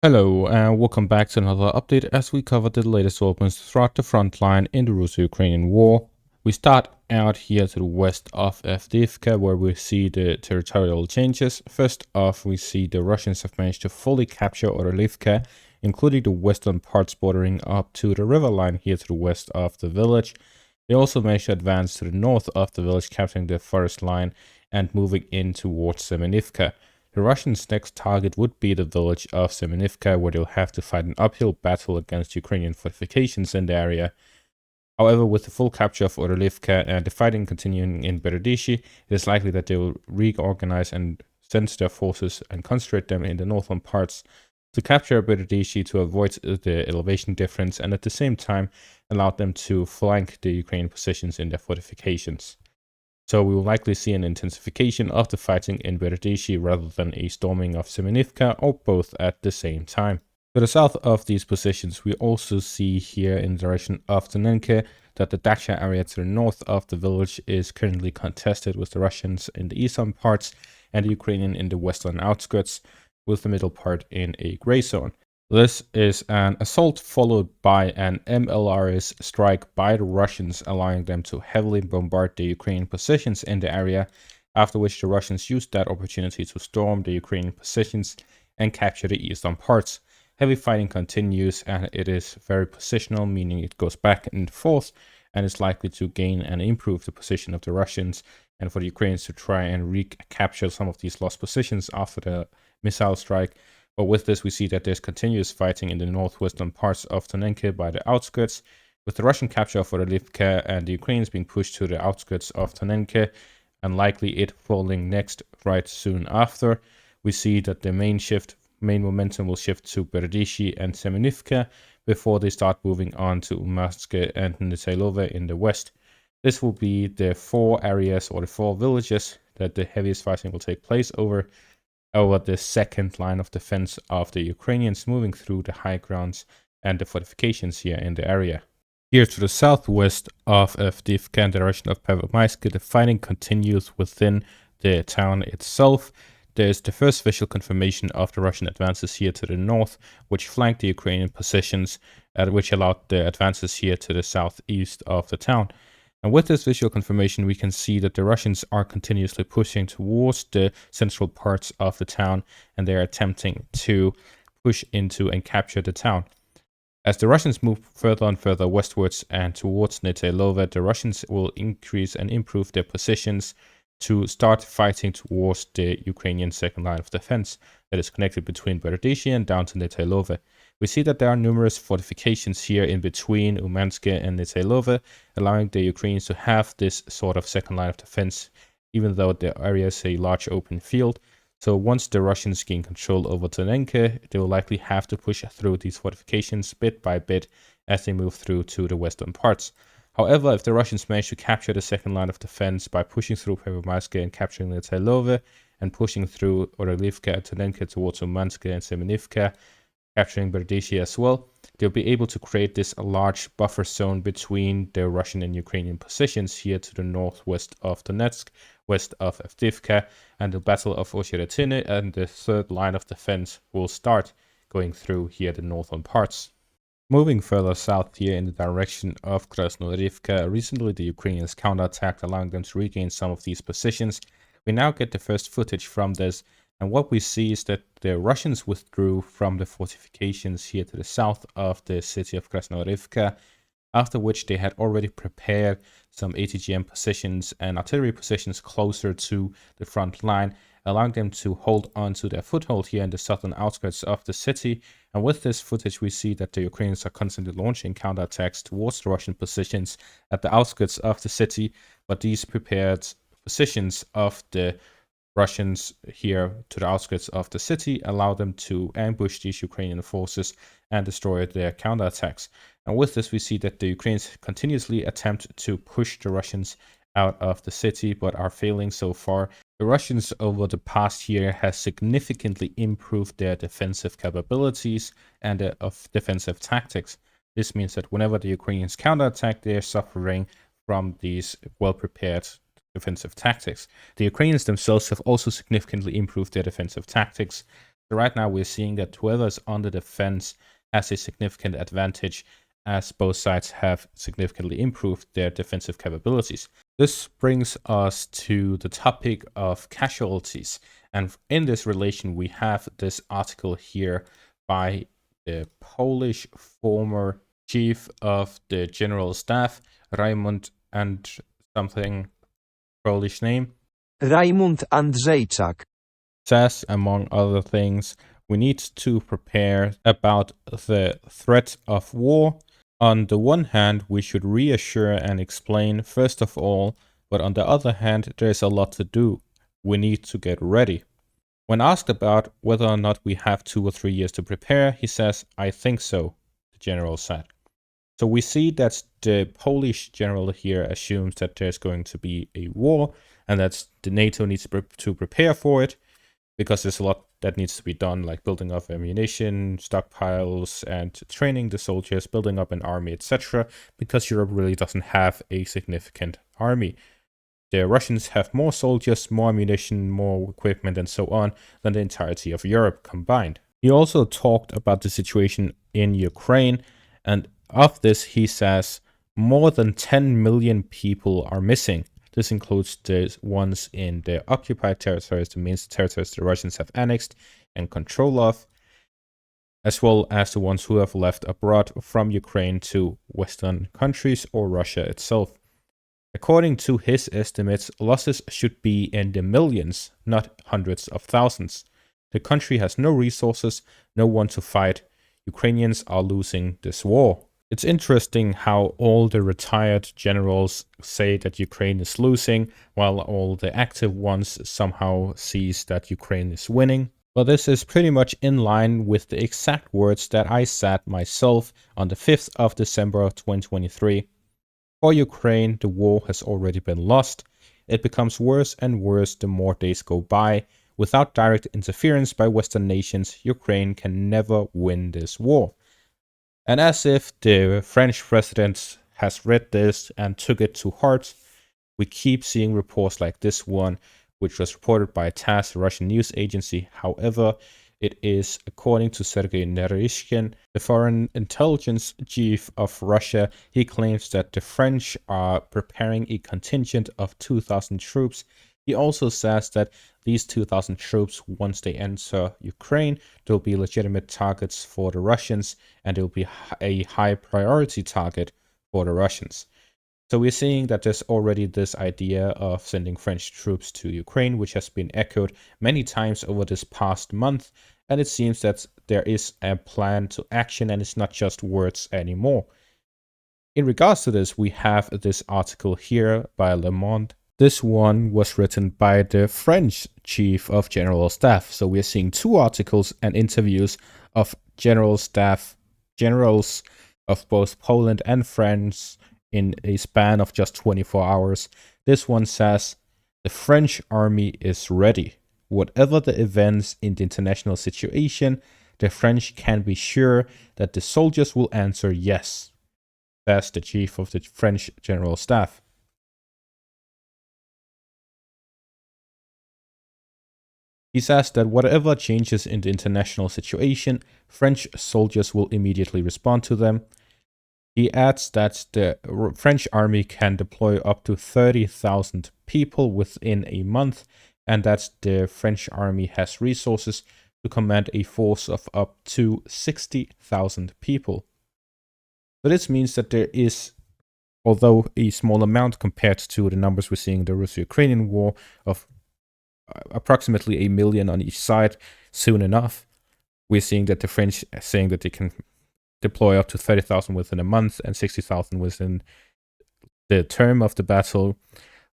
Hello and welcome back to another update as we cover the latest developments throughout the front line in the Russo-Ukrainian war. We start out here to the west of Avdiivka, where we see the territorial changes. First off, we see the Russians have managed to fully capture Orlivka, including the western parts bordering up to the river line here to the west of the village. They also managed to advance to the north of the village, capturing the forest line and moving in towards Semenivka. The Russians' next target would be the village of Semenivka, where they'll have to fight an uphill battle against Ukrainian fortifications in the area. However, with the full capture of Orlivka and the fighting continuing in Berdishi, it is likely that they will reorganize and send their forces and concentrate them in the northern parts to capture Berdishi to avoid the elevation difference and at the same time allow them to flank the Ukrainian positions in their fortifications. So we will likely see an intensification of the fighting in Berdishi rather than a storming of Semenivka, or both at the same time. To the south of these positions, we also see here in the direction of Tonenke that the Dacha area to the north of the village is currently contested with the Russians in the eastern parts and the Ukrainian in the western outskirts, with the middle part in a gray zone. This is an assault followed by an MLRS strike by the Russians, allowing them to heavily bombard the Ukrainian positions in the area, after which the Russians used that opportunity to storm the Ukrainian positions and capture the eastern parts. Heavy fighting continues and it is very positional, meaning it goes back and forth and is likely to gain and improve the position of the Russians and for the Ukrainians to try and recapture some of these lost positions after the missile strike. But with this, we see that there's continuous fighting in the northwestern parts of Tonenke by the outskirts, with the Russian capture of Orlivka and the Ukrainians being pushed to the outskirts of Tonenke, and likely it falling next right soon after. We see that the main momentum will shift to Berdishi and Semenivka before they start moving on to Umanske and Nitailove in the west. This will be the four areas or the four villages that the heaviest fighting will take place over the second line of defense of the Ukrainians moving through the high grounds and the fortifications here in the area. Here to the southwest of Avdiivka in the direction of Pervomaisk, the fighting continues within the town itself. There is the first visual confirmation of the Russian advances here to the north, which flanked the Ukrainian positions, which allowed the advances here to the southeast of the town. And with this visual confirmation, we can see that the Russians are continuously pushing towards the central parts of the town, and they are attempting to push into and capture the town. As the Russians move further and further westwards and towards Nitailove, the Russians will increase and improve their positions to start fighting towards the Ukrainian second line of defense that is connected between Berdishi and down to Nitailove. We see that there are numerous fortifications here in between Umanske and Nitailove, allowing the Ukrainians to have this sort of second line of defense, even though the area is a large open field. So once the Russians gain control over Tonenke, they will likely have to push through these fortifications bit by bit as they move through to the western parts. However, if the Russians manage to capture the second line of defense by pushing through Pervomaisk and capturing Nitailove, and pushing through Orlivka and Tonenke towards Umanske and Semenivka, capturing Berdishi as well, they'll be able to create this large buffer zone between the Russian and Ukrainian positions here to the northwest of Donetsk, west of Avdiivka, and the Battle of Oshiretine and the third line of defense will start going through here the northern parts. Moving further south here in the direction of Krasnoorivka, recently the Ukrainians counterattacked, allowing them to regain some of these positions. We now get the first footage from this, and what we see is that the Russians withdrew from the fortifications here to the south of the city of Krasnoorivka, after which they had already prepared some ATGM positions and artillery positions closer to the front line, allowing them to hold on to their foothold here in the southern outskirts of the city. And with this footage, we see that the Ukrainians are constantly launching counterattacks towards the Russian positions at the outskirts of the city, but these prepared positions of the Russians here to the outskirts of the city allow them to ambush these Ukrainian forces and destroy their counterattacks. And with this, we see that the Ukrainians continuously attempt to push the Russians out of the city, but are failing so far. The Russians over the past year has significantly improved their defensive capabilities and of defensive tactics. This means that whenever the Ukrainians counterattack, they are suffering from these well-prepared defensive tactics. The Ukrainians themselves have also significantly improved their defensive tactics. So right now we're seeing that whoever's on the defense has a significant advantage as both sides have significantly improved their defensive capabilities. This brings us to the topic of casualties. And in this relation, we have this article here by the Polish former chief of the general staff, Raimund and something Polish name. Rajmund Andrzejczak says, among other things, we need to prepare about the threat of war. On the one hand, we should reassure and explain first of all, but on the other hand, there's a lot to do. We need to get ready. When asked about whether or not we have 2 or 3 years to prepare, he says, I think so, the general said. So we see that the Polish general here assumes that there's going to be a war and that the NATO needs to prepare for it, because there's a lot that needs to be done, like building up ammunition, stockpiles, and training the soldiers, building up an army, etc., because Europe really doesn't have a significant army. The Russians have more soldiers, more ammunition, more equipment, and so on than the entirety of Europe combined. He also talked about the situation in Ukraine, and of this he says more than 10 million people are missing. This includes the ones in the occupied territories, the main territories the Russians have annexed and control of, as well as the ones who have left abroad from Ukraine to Western countries or Russia itself. According to his estimates, losses should be in the millions, not hundreds of thousands. The country has no resources, no one to fight. Ukrainians are losing this war. It's interesting how all the retired generals say that Ukraine is losing, while all the active ones somehow sees that Ukraine is winning. But this is pretty much in line with the exact words that I said myself on the 5th of December of 2023. For Ukraine, the war has already been lost. It becomes worse and worse the more days go by. Without direct interference by Western nations, Ukraine can never win this war. And as if the French president has read this and took it to heart, we keep seeing reports like this one, which was reported by TASS, a Russian news agency. However, it is, according to Sergei Naryshkin, the foreign intelligence chief of Russia. He claims that the French are preparing a contingent of 2,000 troops. He also says that these 2,000 troops, once they enter Ukraine, they'll be legitimate targets for the Russians, and they'll be a high priority target for the Russians. So we're seeing that there's already this idea of sending French troops to Ukraine, which has been echoed many times over this past month, and it seems that there is a plan to action, and it's not just words anymore. In regards to this, we have this article here by Le Monde. This one was written by the French chief of general staff. So we're seeing 2 articles and interviews of general staff, generals of both Poland and France in a span of just 24 hours. This one says, the French army is ready. Whatever the events in the international situation, the French can be sure that the soldiers will answer yes. That's the chief of the French general staff. He says that whatever changes in the international situation, French soldiers will immediately respond to them. He adds that the French army can deploy up to 30,000 people within a month, and that the French army has resources to command a force of up to 60,000 people. So this means that there is, although a small amount compared to the numbers we're seeing in the Russo-Ukrainian war of approximately 1 million on each side soon enough, we're seeing that the French are saying that they can deploy up to 30,000 within a month and 60,000 within the term of the battle,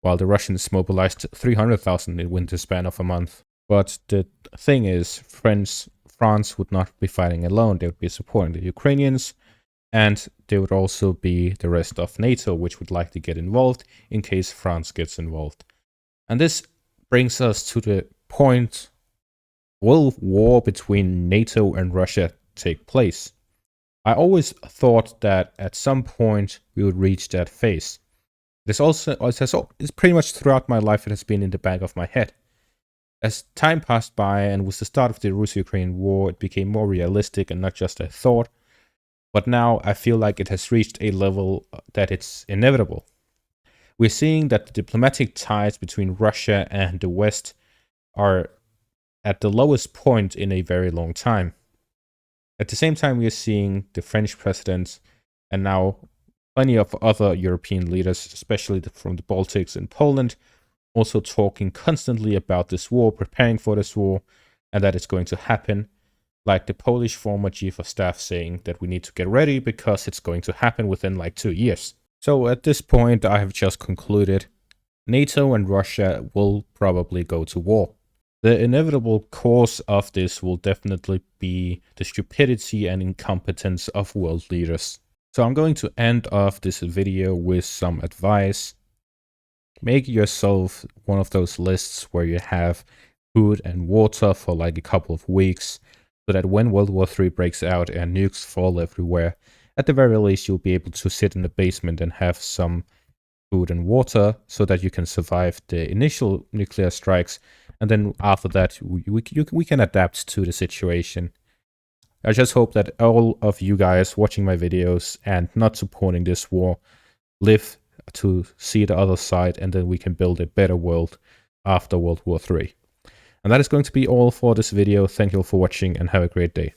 while the Russians mobilized 300,000 in the span of a month. But the thing is, France would not be fighting alone. They would be supporting the Ukrainians, and there would also be the rest of NATO, which would likely get involved in case France gets involved. And this brings us to the point, will war between NATO and Russia take place? I always thought that at some point we would reach that phase. It's pretty much throughout my life it has been in the back of my head. As time passed by and with the start of the Russo-Ukrainian war, it became more realistic and not just a thought. But now I feel like it has reached a level that it's inevitable. We're seeing that the diplomatic ties between Russia and the West are at the lowest point in a very long time. At the same time, we are seeing the French president and now plenty of other European leaders, especially from the Baltics and Poland, also talking constantly about this war, preparing for this war, and that it's going to happen. Like the Polish former chief of staff saying that we need to get ready because it's going to happen within like 2 years. So at this point, I have just concluded NATO and Russia will probably go to war. The inevitable cause of this will definitely be the stupidity and incompetence of world leaders. So I'm going to end off this video with some advice. Make yourself one of those lists where you have food and water for like a couple of weeks, so that when World War III breaks out and nukes fall everywhere, at the very least you'll be able to sit in the basement and have some food and water so that you can survive the initial nuclear strikes, and then after that we can adapt to the situation. I just hope that all of you guys watching my videos and not supporting this war live to see the other side, and then we can build a better world after World War III. And that is going to be all for this video. Thank you all for watching and have a great day.